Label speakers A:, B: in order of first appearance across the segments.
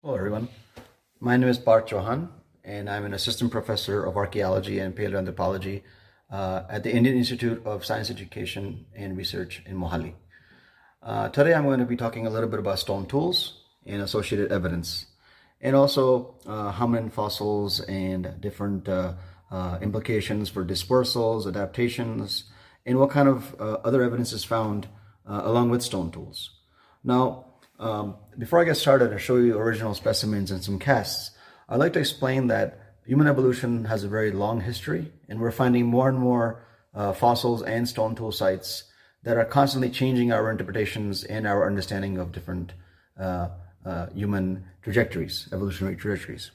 A: Hello everyone, my name is Parth Chauhan and I'm an assistant professor of archaeology and paleoanthropology at the Indian Institute of Science Education and Research in Mohali. Today I'm going to be talking a little bit about stone tools and associated evidence, and also hominin fossils and different implications for dispersals, adaptations, and what kind of other evidence is found along with stone tools. Now, before I get started and show you original specimens and some casts, I'd like to explain that human evolution has a very long history, and we're finding more and more fossils and stone tool sites that are constantly changing our interpretations and our understanding of different human trajectories, evolutionary trajectories.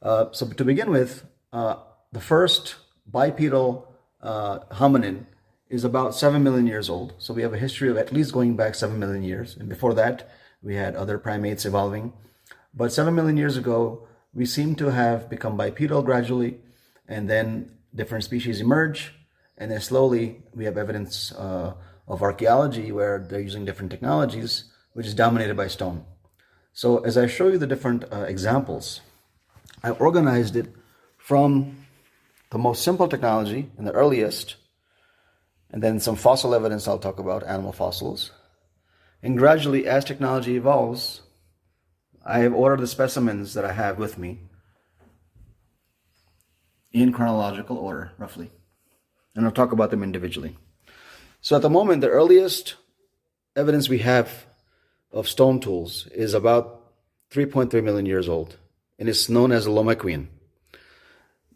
A: So to begin with, the first bipedal hominin is about 7 million years old. So we have a history of at least going back 7 million years. And before that, we had other primates evolving. But 7 million years ago, we seem to have become bipedal gradually, and then different species emerge. And then slowly, we have evidence of archaeology where they're using different technologies, which is dominated by stone. So as I show you the different examples, I organized it from the most simple technology and the earliest, and then some fossil evidence I'll talk about, animal fossils. And gradually, as technology evolves, I have ordered the specimens that I have with me in chronological order, roughly. And I'll talk about them individually. So at the moment, the earliest evidence we have of stone tools is about 3.3 million years old, and it's known as a Lomacquian.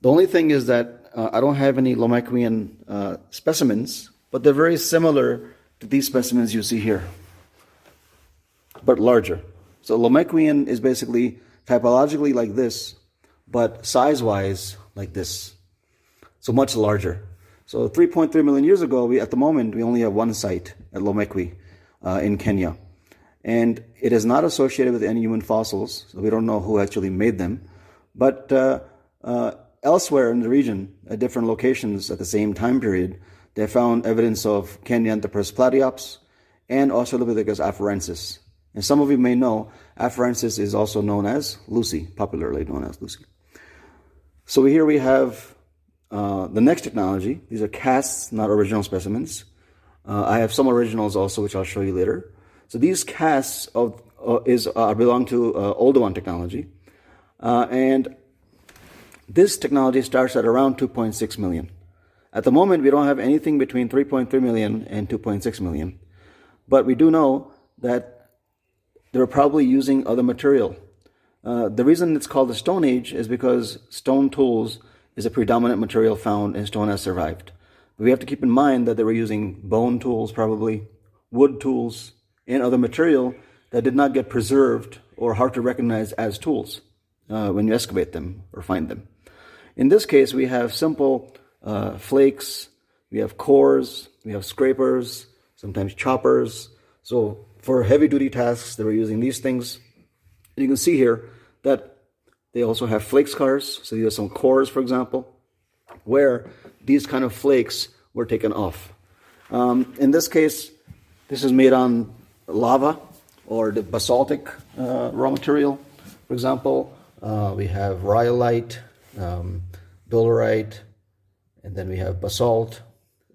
A: The only thing is that I don't have any Lomacquian specimens, but they're very similar to these specimens you see here, but larger. So Lomacquian is basically typologically like this, but size-wise like this. So much larger. So 3.3 million years ago, at the moment, we only have one site at Lomacqui in Kenya. And it is not associated with any human fossils, so we don't know who actually made them. But elsewhere in the region, at different locations at the same time period, they found evidence of Kenyanthropus platyops and Australopithecus afarensis. And some of you may know, afarensis is also known as Lucy, popularly known as Lucy. So here we have the next technology. These are casts, not original specimens. I have some originals also, which I'll show you later. So these casts belong to Oldowan technology. And this technology starts at around 2.6 million. At the moment, we don't have anything between 3.3 million and 2.6 million. But we do know that they were probably using other material. The reason it's called the Stone Age is because stone tools is a predominant material found and stone has survived. But we have to keep in mind that they were using bone tools, probably wood tools, and other material that did not get preserved or hard to recognize as tools when you excavate them or find them. In this case, we have simple flakes, we have cores, we have scrapers, sometimes choppers. So for heavy-duty tasks, they were using these things. And you can see here that they also have flake scars. So these are some cores, for example, where these kind of flakes were taken off. In this case, this is made on lava or the basaltic raw material. For example, we have rhyolite, dolerite, and then we have basalt.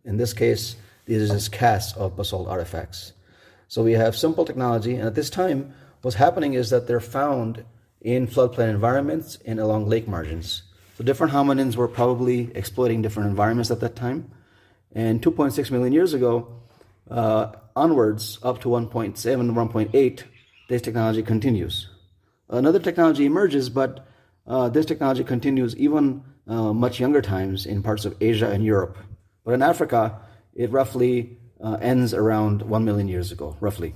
A: In this case, these are just casts of basalt artifacts. So we have simple technology, and at this time, what's happening is that they're found in floodplain environments and along lake margins. So different hominins were probably exploiting different environments at that time. And 2.6 million years ago, onwards, up to 1.7, 1.8, this technology continues. Another technology emerges, but this technology continues even much younger times in parts of Asia and Europe. But in Africa, it roughly ends around 1 million years ago, roughly.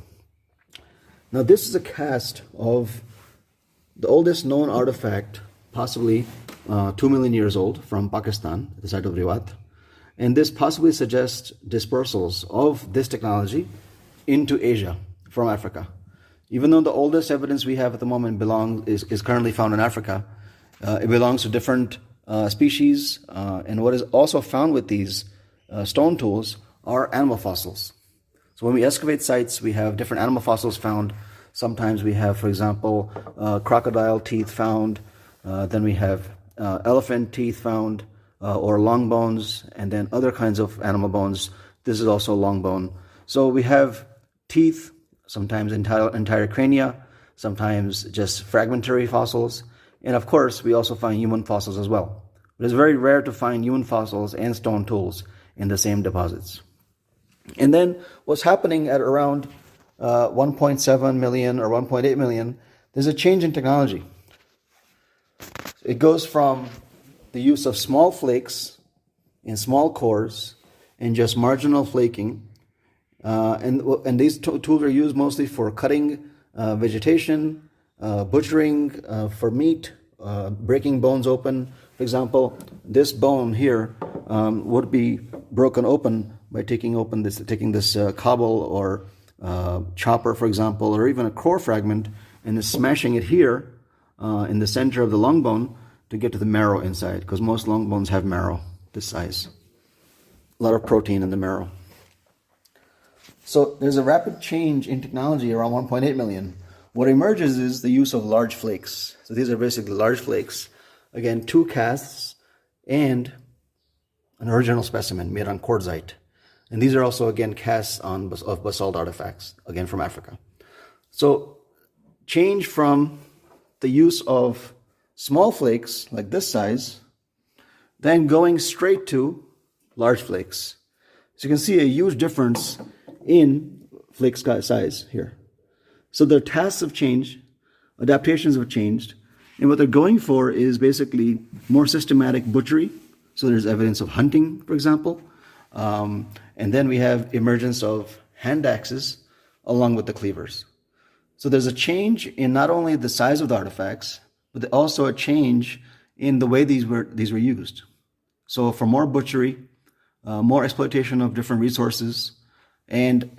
A: Now this is a cast of the oldest known artifact, possibly 2 million years old, from Pakistan, the site of Riwat. And this possibly suggests dispersals of this technology into Asia from Africa. Even though the oldest evidence we have at the moment is currently found in Africa, it belongs to different species. And what is also found with these stone tools are animal fossils. So when we excavate sites, we have different animal fossils found. Sometimes we have, for example, crocodile teeth found. Then we have elephant teeth found, or long bones, and then other kinds of animal bones. This is also long bone. So we have teeth, sometimes entire crania, sometimes just fragmentary fossils. And of course, we also find human fossils as well. But it's very rare to find human fossils and stone tools in the same deposits. And then what's happening at around 1.7 million or 1.8 million, there's a change in technology. It goes from the use of small flakes in small cores and just marginal flaking. And these tools are used mostly for cutting vegetation, butchering for meat, breaking bones open. For example, this bone here would be broken open by taking this cobble or chopper, for example, or even a core fragment, and then smashing it here in the center of the long bone to get to the marrow inside, because most long bones have marrow this size. A lot of protein in the marrow. So there's a rapid change in technology around 1.8 million. What emerges is the use of large flakes. So these are basically large flakes. Again, 2 casts and an original specimen made on quartzite. And these are also, again, casts of basalt artifacts, again from Africa. So change from the use of small flakes like this size, then going straight to large flakes. So you can see a huge difference in flake size here. So their tasks have changed, adaptations have changed, and what they're going for is basically more systematic butchery. So there's evidence of hunting, for example. And then we have emergence of hand axes along with the cleavers. So there's a change in not only the size of the artifacts, but also a change in the way these were used. So for more butchery, more exploitation of different resources, and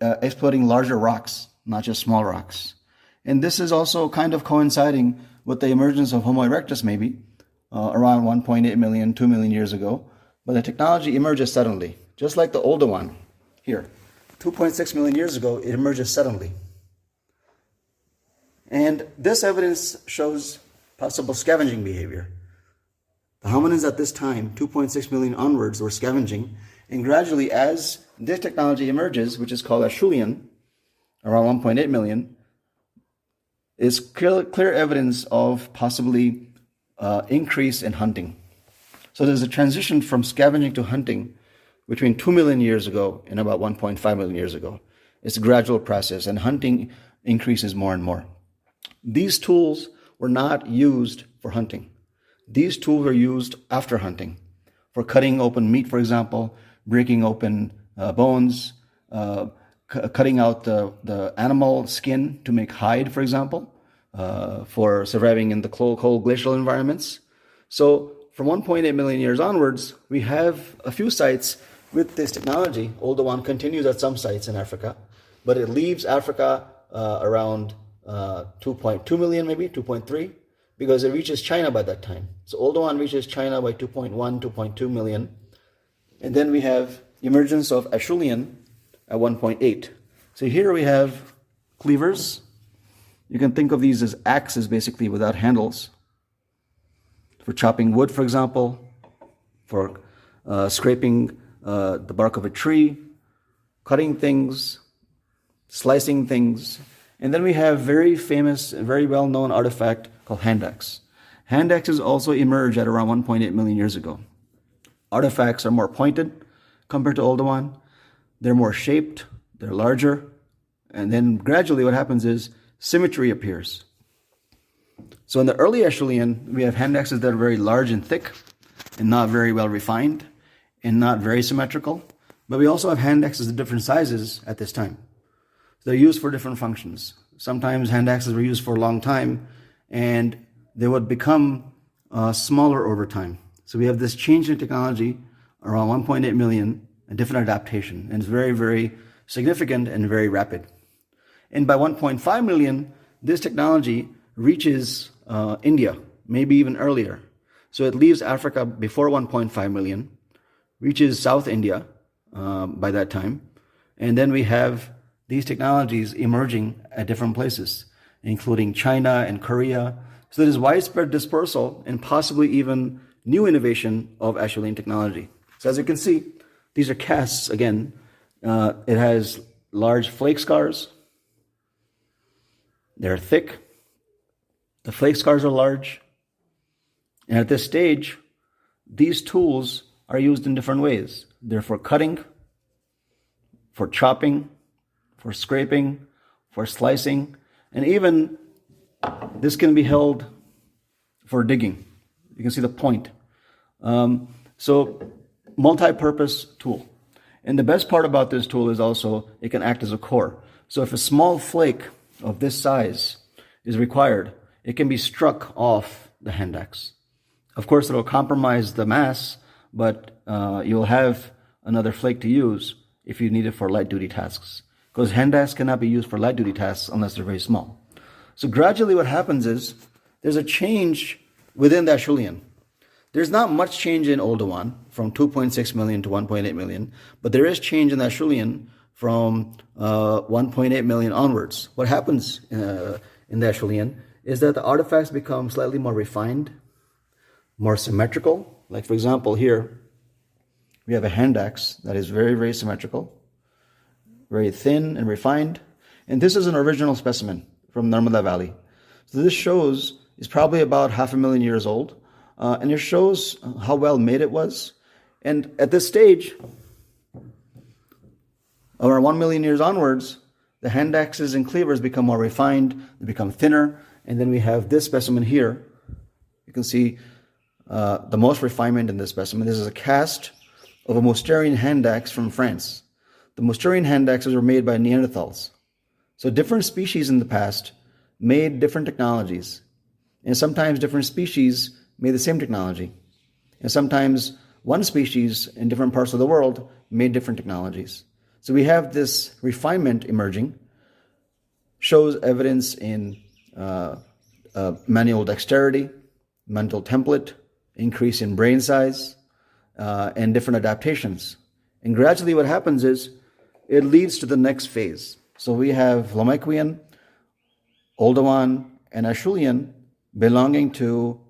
A: exploiting larger rocks, not just small rocks. And this is also kind of coinciding with the emergence of Homo erectus maybe around 1.8 million, 2 million years ago. But the technology emerges suddenly, just like the older one here. 2.6 million years ago, it emerges suddenly. And this evidence shows possible scavenging behavior. The hominins at this time, 2.6 million onwards, were scavenging. And gradually, as this technology emerges, which is called Acheulean, around 1.8 million, is clear evidence of possibly increase in hunting. So there's a transition from scavenging to hunting between 2 million years ago and about 1.5 million years ago. It's a gradual process, and hunting increases more and more. These tools were not used for hunting. These tools were used after hunting, for cutting open meat, for example, breaking open bones, cutting out the animal skin to make hide, for example, for surviving in the cold glacial environments. So from 1.8 million years onwards, we have a few sites with this technology. Older one continues at some sites in Africa, but it leaves Africa around 2.2 million, maybe 2.3, because it reaches China by that time. So older one reaches China by 2.1, 2.2 million. And then we have emergence of Acheulean at 1.8. So here we have cleavers. You can think of these as axes, basically, without handles. For chopping wood, for example, for scraping the bark of a tree, cutting things, slicing things. And then we have very famous, very well-known artifact called hand axe. Hand axes also emerge at around 1.8 million years ago. Artifacts are more pointed compared to older one. They're more shaped, they're larger, and then gradually what happens is symmetry appears. So in the early Acheulean, we have hand axes that are very large and thick and not very well refined and not very symmetrical. But we also have hand axes of different sizes at this time. They're used for different functions. Sometimes hand axes were used for a long time, and they would become smaller over time. So we have this change in technology around 1.8 million, a different adaptation, and it's very, very significant and very rapid. And by 1.5 million, this technology reaches India, maybe even earlier. So it leaves Africa before 1.5 million, reaches South India by that time, and then we have these technologies emerging at different places, including China and Korea. So there's widespread dispersal and possibly even new innovation of Acheulean technology. So as you can see, these are casts again. It has large flake scars. They're thick. The flake scars are large. And at this stage, these tools are used in different ways. They're for cutting, for chopping, for scraping, for slicing, and even this can be held for digging. You can see the point. So multi-purpose tool. And the best part about this tool is also it can act as a core. So if a small flake of this size is required, it can be struck off the hand axe. Of course, it will compromise the mass, but you'll have another flake to use if you need it for light-duty tasks. Because hand axe cannot be used for light-duty tasks unless they're very small. So gradually what happens is there's a change within the Acheulean. There's not much change in Oldowan from 2.6 million to 1.8 million, but there is change in the Acheulean from 1.8 million onwards. What happens in the Acheulean is that the artifacts become slightly more refined, more symmetrical. Like for example, here we have a hand axe that is very, very symmetrical, very thin and refined. And this is an original specimen from Narmada Valley. So this shows it's probably about 500,000 years old. And it shows how well made it was. And at this stage, around 1 million years onwards, the hand axes and cleavers become more refined, they become thinner, and then we have this specimen here. You can see the most refinement in this specimen. This is a cast of a Mousterian hand axe from France. The Mousterian hand axes were made by Neanderthals. So different species in the past made different technologies. And sometimes different species made the same technology. And sometimes one species in different parts of the world made different technologies. So we have this refinement emerging, shows evidence in manual dexterity, mental template, increase in brain size, and different adaptations. And gradually what happens is it leads to the next phase. So we have Lomekwian, Oldowan, and Acheulean belonging to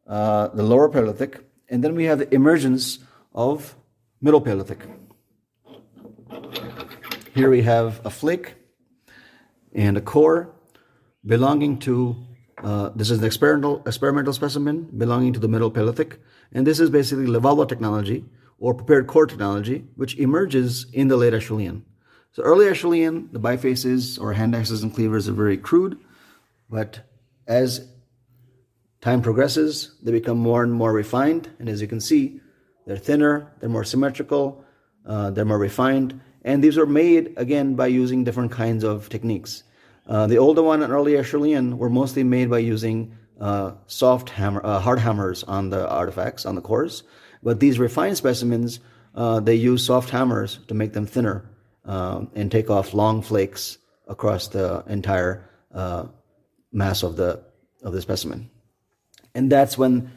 A: the lower Paleolithic, and then we have the emergence of Middle Paleolithic. Here we have a flake and a core belonging to, this is an experimental specimen belonging to the Middle Paleolithic, and this is basically Levallois technology or prepared core technology, which emerges in the late Acheulean. So early Acheulean, the bifaces or hand axes and cleavers are very crude, but as time progresses, they become more and more refined, and as you can see, they're thinner, they're more symmetrical, they're more refined, and these were made, again, by using different kinds of techniques. The older one and early Acheulean were mostly made by using hard hammers on the artifacts, on the cores, but these refined specimens, they use soft hammers to make them thinner and take off long flakes across the entire mass of the specimen. And that's when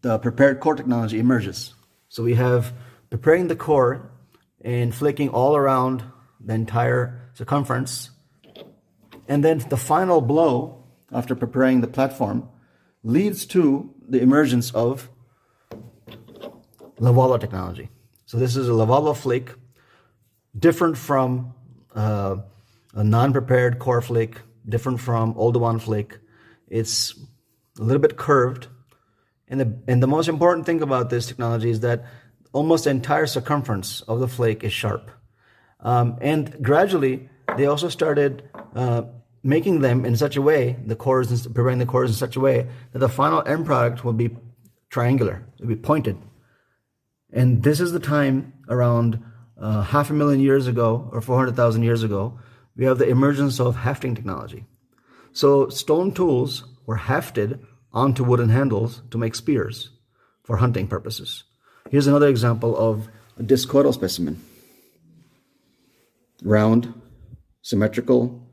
A: the prepared core technology emerges. So we have preparing the core and flaking all around the entire circumference. And then the final blow, after preparing the platform, leads to the emergence of Levallois technology. So this is a Levallois flake, different from a non-prepared core flake, different from Oldowan flake. It's a little bit curved, and the most important thing about this technology is that almost the entire circumference of the flake is sharp. And gradually, they also started making them in such a way, preparing the cores in such a way that the final end product will be triangular, it will be pointed. And this is the time around 500,000 years ago, or 400,000 years ago, we have the emergence of hafting technology. So stone tools were hafted onto wooden handles to make spears for hunting purposes. Here's another example of a discoidal specimen. Round, symmetrical,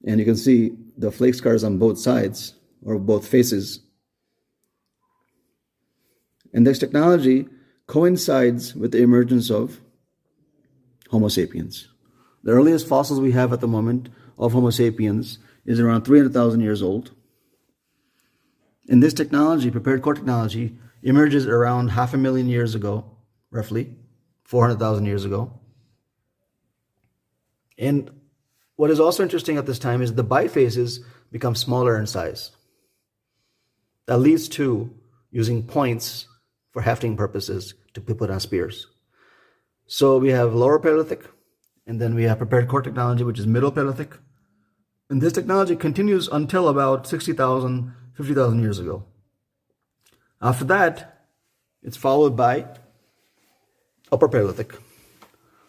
A: and you can see the flake scars on both sides, or both faces. And this technology coincides with the emergence of Homo sapiens. The earliest fossils we have at the moment of Homo sapiens is around 300,000 years old. And this technology, prepared core technology, emerges around 500,000 years ago, roughly 400,000 years ago. And what is also interesting at this time is the bifaces become smaller in size. That leads to using points for hefting purposes to be put on spears. So we have lower Paleolithic, and then we have prepared core technology, which is middle Paleolithic. And this technology continues until about 60,000, 50,000 years ago. After that, it's followed by upper Paleolithic.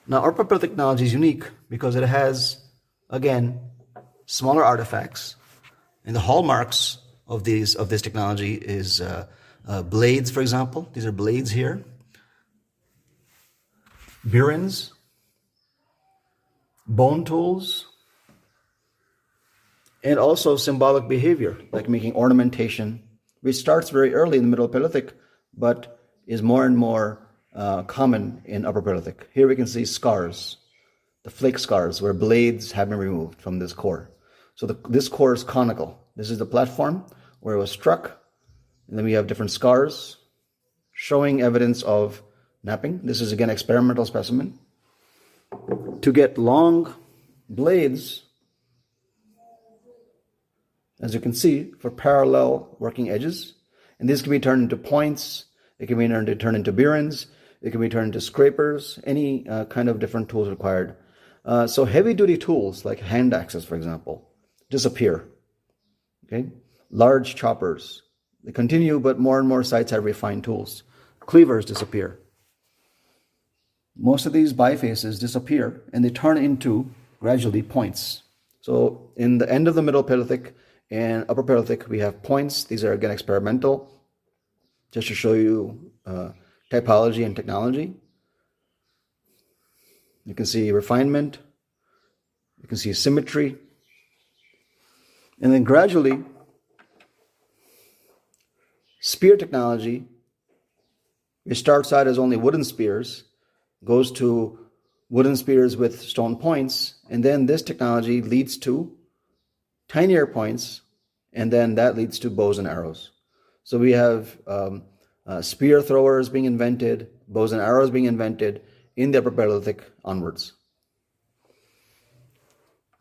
A: Now, upper Paleolithic technology is unique because it has, again, smaller artifacts. And the hallmarks of this technology is blades, for example. These are blades here. Burins, bone tools, and also symbolic behavior, like making ornamentation, which starts very early in the Middle Paleolithic, but is more and more common in Upper Paleolithic. Here we can see scars, the flake scars, where blades have been removed from this core. So this core is conical. This is the platform where it was struck, and then we have different scars showing evidence of napping. This is again experimental specimen. To get long blades, as you can see, for parallel working edges. And these can be turned into points, it can be turned into burins, it can be turned into scrapers, any kind of different tools required. So heavy duty tools like hand axes, for example, disappear. Okay, large choppers, they continue, but more and more sites have refined tools. Cleavers disappear. Most of these bifaces disappear and they turn into gradually points. So in the end of the Middle Paleolithic and Upper Paleolithic, we have points. These are again experimental, just to show you typology and technology. You can see refinement, you can see symmetry, and then gradually spear technology, which starts out as only wooden spears, goes to wooden spears with stone points, and then this technology leads to tinier points, and then that leads to bows and arrows. So we have spear throwers being invented, bows and arrows being invented in the Upper Paleolithic onwards.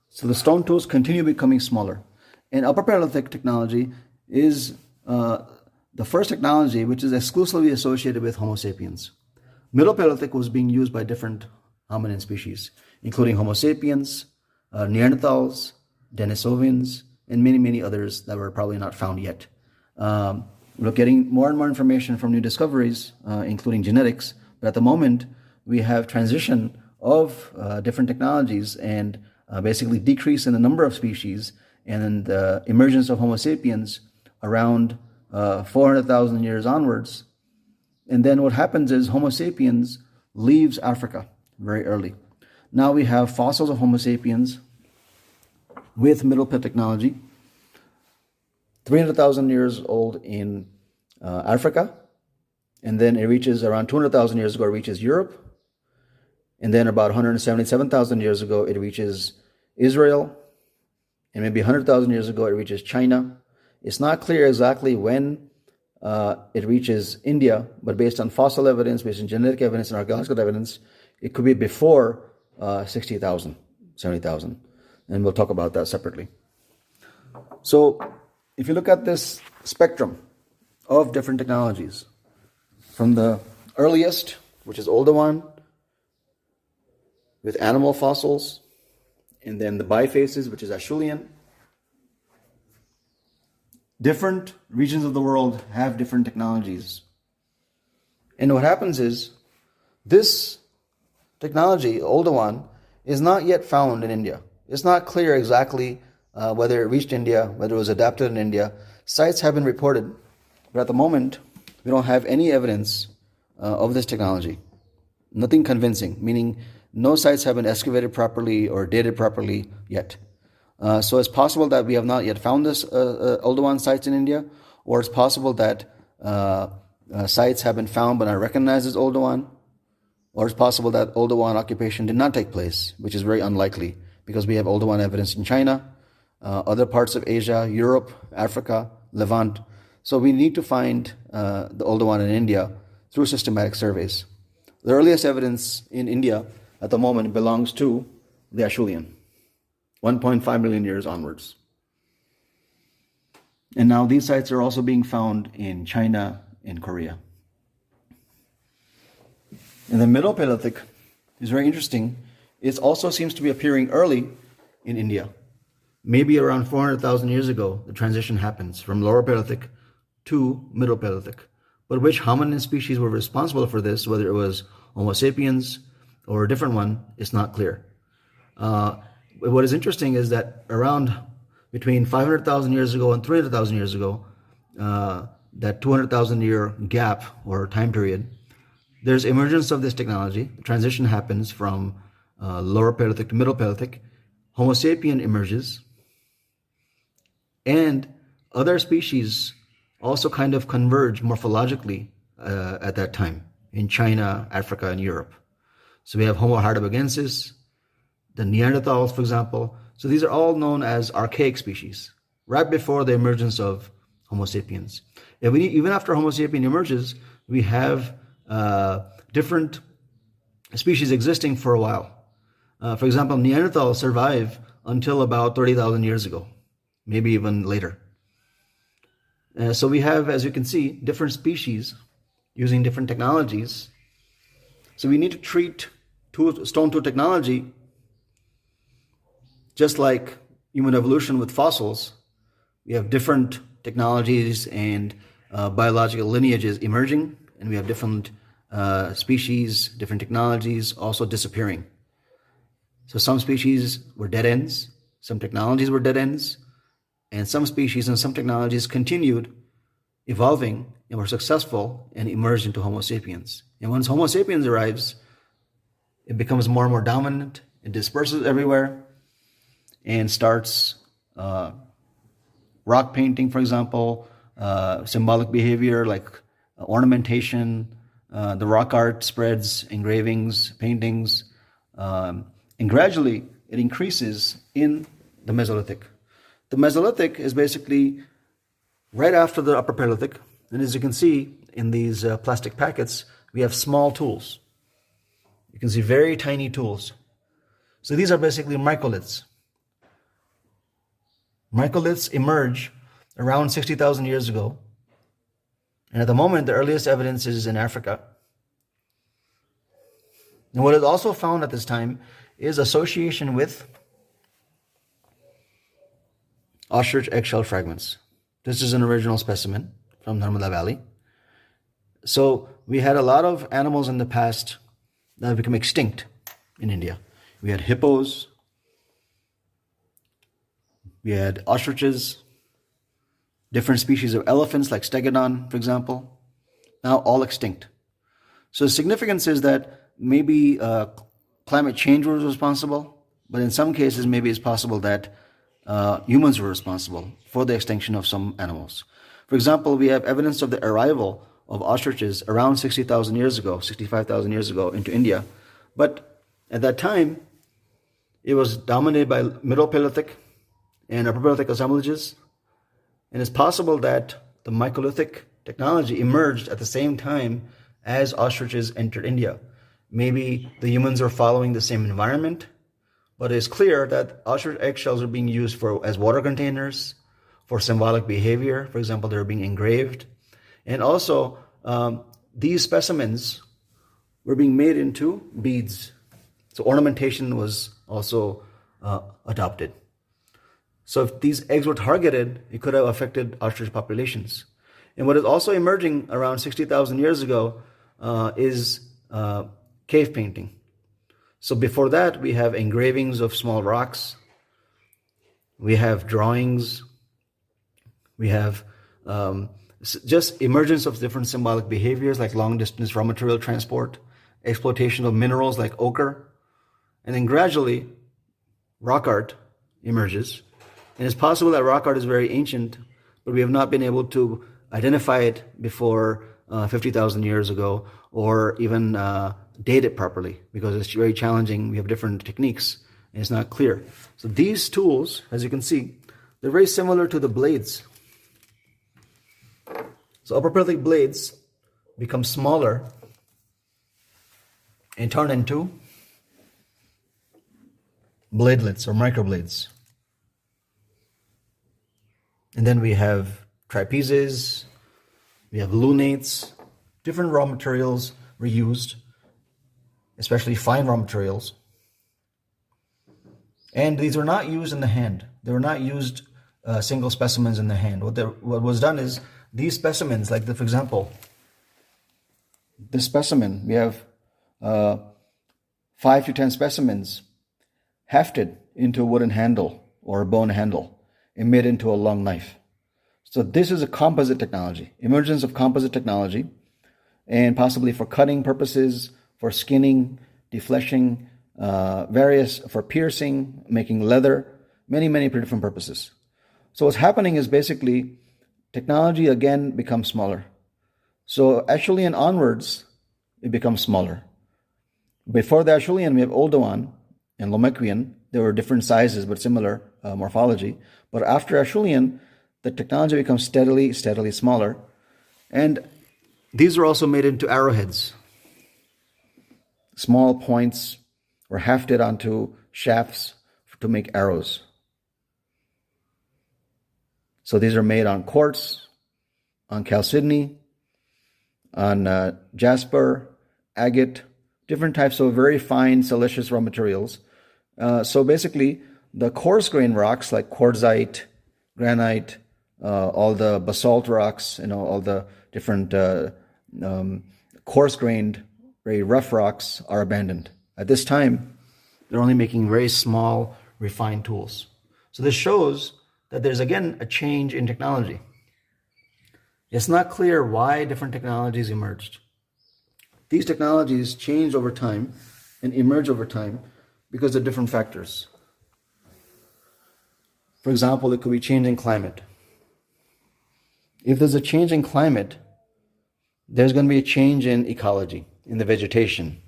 A: So the stone tools continue becoming smaller. And Upper Paleolithic technology is the first technology which is exclusively associated with Homo sapiens. Middle Paleolithic was being used by different hominin species, including Homo sapiens, Neanderthals, Denisovans, and many, many others that were probably not found yet. We're getting more and more information from new discoveries, including genetics, but at the moment we have transition of different technologies and basically decrease in the number of species and the emergence of Homo sapiens around 400,000 years onwards. And then what happens is Homo sapiens leaves Africa very early. Now we have fossils of Homo sapiens with Middle Paleolithic technology, 300,000 years old in Africa, and then it reaches around 200,000 years ago, it reaches Europe, and then about 177,000 years ago, it reaches Israel, and maybe 100,000 years ago, it reaches China. It's not clear exactly when it reaches India, but based on fossil evidence, based on genetic evidence and archaeological evidence, it could be before 60,000, 70,000. And we'll talk about that separately. So if you look at this spectrum of different technologies, from the earliest, which is Oldowan, with animal fossils, and then the bifaces, which is Acheulean, different regions of the world have different technologies. And what happens is, this technology, Oldowan, is not yet found in India. It's not clear exactly whether it reached India, whether it was adapted in India. Sites have been reported, but at the moment, we don't have any evidence of this technology. Nothing convincing, meaning no sites have been excavated properly or dated properly yet. So it's possible that we have not yet found this Oldowan sites in India, or it's possible that sites have been found but not recognized as Oldowan, or it's possible that Oldowan occupation did not take place, which is very unlikely because we have older one evidence in China, other parts of Asia, Europe, Africa, Levant. So we need to find the older one in India through systematic surveys. The earliest evidence in India at the moment belongs to the Acheulean, 1.5 million years onwards. And now these sites are also being found in China and Korea. And the Middle Paleolithic is very interesting. It also seems to be appearing early in India. Maybe around 400,000 years ago, the transition happens from Lower Paleolithic to Middle Paleolithic. But which hominid species were responsible for this, whether it was Homo sapiens or a different one, is not clear. What is interesting is that around between 500,000 years ago and 300,000 years ago, that 200,000 year gap or time period, there's emergence of this technology. The transition happens from Lower Paleolithic to Middle Paleolithic. Homo sapien emerges, and other species also kind of converge morphologically at that time in China, Africa, and Europe. So we have Homo heidelbergensis, the Neanderthals, for example. So these are all known as archaic species, right before the emergence of Homo sapiens. Even after Homo sapien emerges, we have different species existing for a while. For example, Neanderthals survive until about 30,000 years ago, maybe even later. So we have, as you can see, different species using different technologies. So we need to treat stone tool technology just like human evolution with fossils. We have different technologies and biological lineages emerging, and we have different species, different technologies also disappearing. So some species were dead ends, some technologies were dead ends, and some species and some technologies continued evolving and were successful and emerged into Homo sapiens. And once Homo sapiens arrives, it becomes more and more dominant, it disperses everywhere, and starts rock painting, for example, symbolic behavior like ornamentation, the rock art spreads, engravings, paintings, and gradually it increases in the Mesolithic. The Mesolithic is basically right after the Upper Paleolithic, and as you can see in these plastic packets, we have small tools. You can see very tiny tools. So these are basically microliths. Microliths emerge around 60,000 years ago, and at the moment the earliest evidence is in Africa. And what is also found at this time is association with ostrich eggshell fragments. This is an original specimen from Narmada Valley. So we had a lot of animals in the past that have become extinct in India. We had hippos, we had ostriches, different species of elephants like stegodon, for example, now all extinct. So the significance is that maybe climate change was responsible, but in some cases maybe it's possible that humans were responsible for the extinction of some animals. For example, we have evidence of the arrival of ostriches around 60,000 years ago, 65,000 years ago into India. But at that time, it was dominated by Middle Paleolithic and Upper Paleolithic assemblages. And it's possible that the Microlithic technology emerged at the same time as ostriches entered India. Maybe the humans are following the same environment, but it's clear that ostrich eggshells are being used as water containers, for symbolic behavior. For example, they're being engraved. And also, these specimens were being made into beads. So ornamentation was also adopted. So if these eggs were targeted, it could have affected ostrich populations. And what is also emerging around 60,000 years ago is cave painting. So before that, we have engravings of small rocks. We have drawings. We have just emergence of different symbolic behaviors like long-distance raw material transport, exploitation of minerals like ochre, and then gradually rock art emerges. And it's possible that rock art is very ancient, but we have not been able to identify it before 50,000 years ago, or even date it properly, because it's very challenging. We have different techniques and it's not clear. So these tools, as you can see, they're very similar to the blades. So upper Paleolithic blades become smaller and turn into bladelets or microblades. And then we have trapezes, we have lunates, different raw materials were used, especially fine raw materials. And these were not used in the hand. They were not used single specimens in the hand. What was done is these specimens, like for example, this specimen, we have 5 to 10 specimens hefted into a wooden handle or a bone handle and made into a long knife. So this is a composite technology, emergence of composite technology, and possibly for cutting purposes, for skinning, defleshing, for piercing, making leather, many different purposes. So what's happening is basically technology again becomes smaller. So Acheulean onwards, it becomes smaller. Before the Acheulean, we have Oldowan and Lomekwian. There were different sizes but similar morphology. But after Acheulean, the technology becomes steadily smaller. And these were also made into arrowheads. Small points were hafted onto shafts to make arrows. So these are made on quartz, on chalcedony, on jasper, agate, different types of very fine siliceous raw materials. So basically, the coarse grain rocks like quartzite, granite, all the basalt rocks, all the different coarse grained, very rough rocks are abandoned. At this time, they're only making very small, refined tools. So this shows that there's again a change in technology. It's not clear why different technologies emerged. These technologies change over time and emerge over time because of different factors. For example, it could be change in climate. If there's a change in climate, there's going to be a change in ecology, in the vegetation,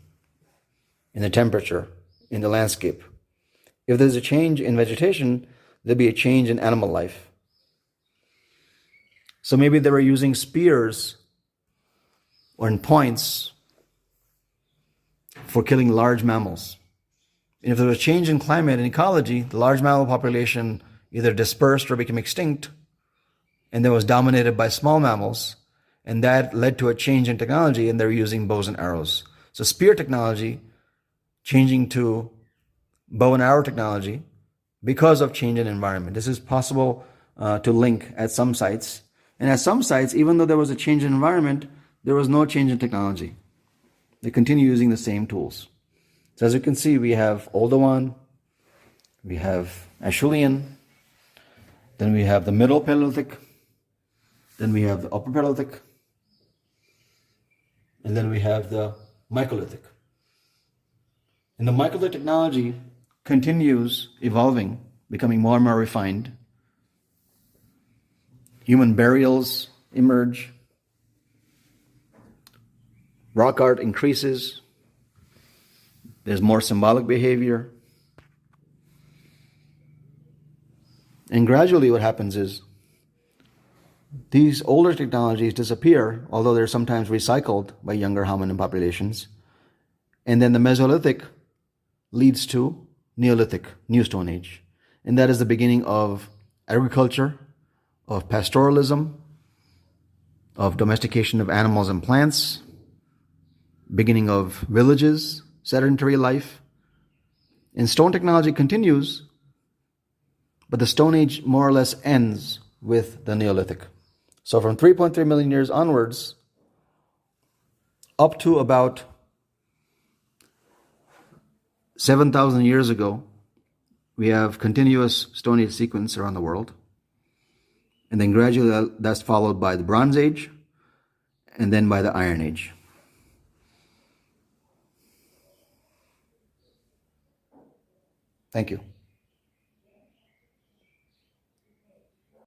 A: in the temperature, in the landscape. If there's a change in vegetation, there'll be a change in animal life. So maybe they were using spears or in points for killing large mammals. And if there was a change in climate and ecology, the large mammal population either dispersed or became extinct, and then was dominated by small mammals, and that led to a change in technology, and they're using bows and arrows. So spear technology changing to bow and arrow technology because of change in environment. This is possible to link at some sites. And at some sites, even though there was a change in environment, there was no change in technology. They continue using the same tools. So as you can see, we have Oldowan, we have Acheulean, then we have the Middle Paleolithic, then we have the Upper Paleolithic, and then we have the Microlithic. And the Microlithic technology continues evolving, becoming more and more refined. Human burials emerge. Rock art increases. There's more symbolic behavior. And gradually what happens is these older technologies disappear, although they're sometimes recycled by younger hominin populations. And then the Mesolithic leads to Neolithic, New Stone Age. And that is the beginning of agriculture, of pastoralism, of domestication of animals and plants, beginning of villages, sedentary life. And stone technology continues, but the Stone Age more or less ends with the Neolithic. So from 3.3 million years onwards, up to about 7,000 years ago, we have continuous Stone Age sequence around the world. And then gradually that's followed by the Bronze Age, and then by the Iron Age. Thank you.